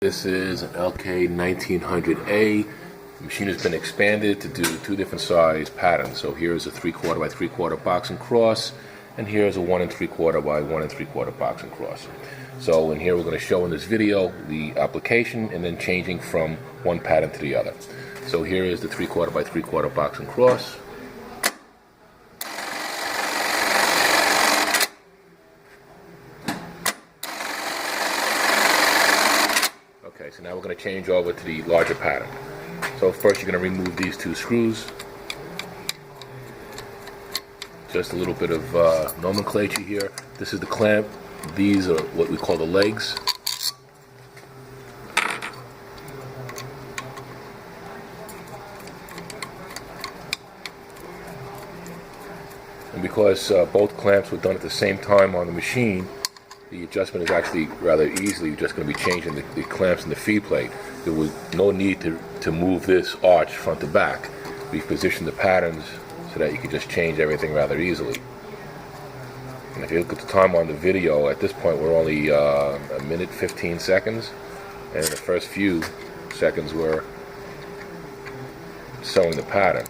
This is an Lk1900A. The machine has been expanded to do two different size patterns. So here's a 3/4 by 3/4 box and cross, and here's a 1 3/4 by 1 3/4 box and cross. So in here we're going to show in this video the application and then changing from one pattern to the other. So here is the 3/4 by 3/4 box and cross. Okay, so now we're going to change over to the larger pattern. So first you're going to remove these two screws. Just a little bit of nomenclature here. This is the clamp. These are what we call the legs. And because both clamps were done at the same time on the machine, the adjustment is actually rather easily. You're just going to be changing the clamps and the feed plate. There was no need to move this arch front to back. We've positioned the patterns so that you can just change everything rather easily. And if you look at the time on the video, at this point we're only a minute 15 seconds, and the first few seconds we're sewing the pattern.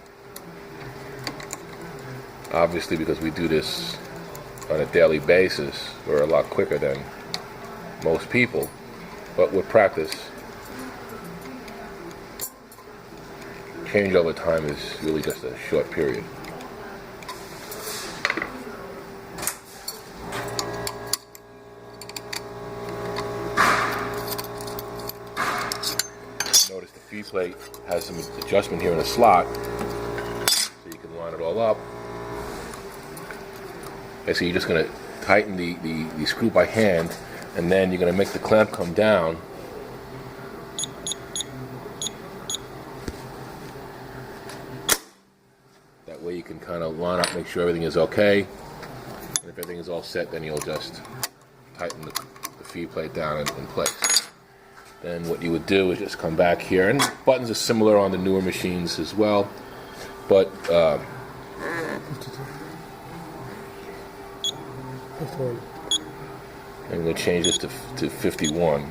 Obviously, because we do this on a daily basis, we're a lot quicker than most people, but with practice, changeover time is really just a short period. Notice the feed plate has some adjustment here in the slot, so you can line it all up. Okay, so you're just going to tighten the screw by hand, and then you're going to make the clamp come down. That way you can kind of line up, make sure everything is okay. And if everything is all set, then you'll just tighten the feed plate down in place. Then what you would do is just come back here, and buttons are similar on the newer machines as well, but I'm going to change this to 51,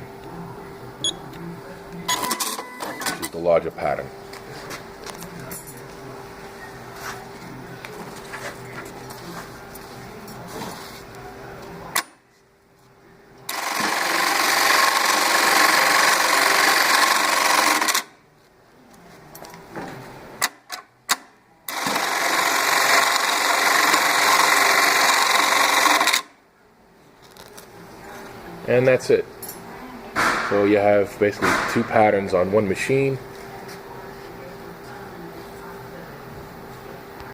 which is the larger pattern. And that's it. So you have basically two patterns on one machine.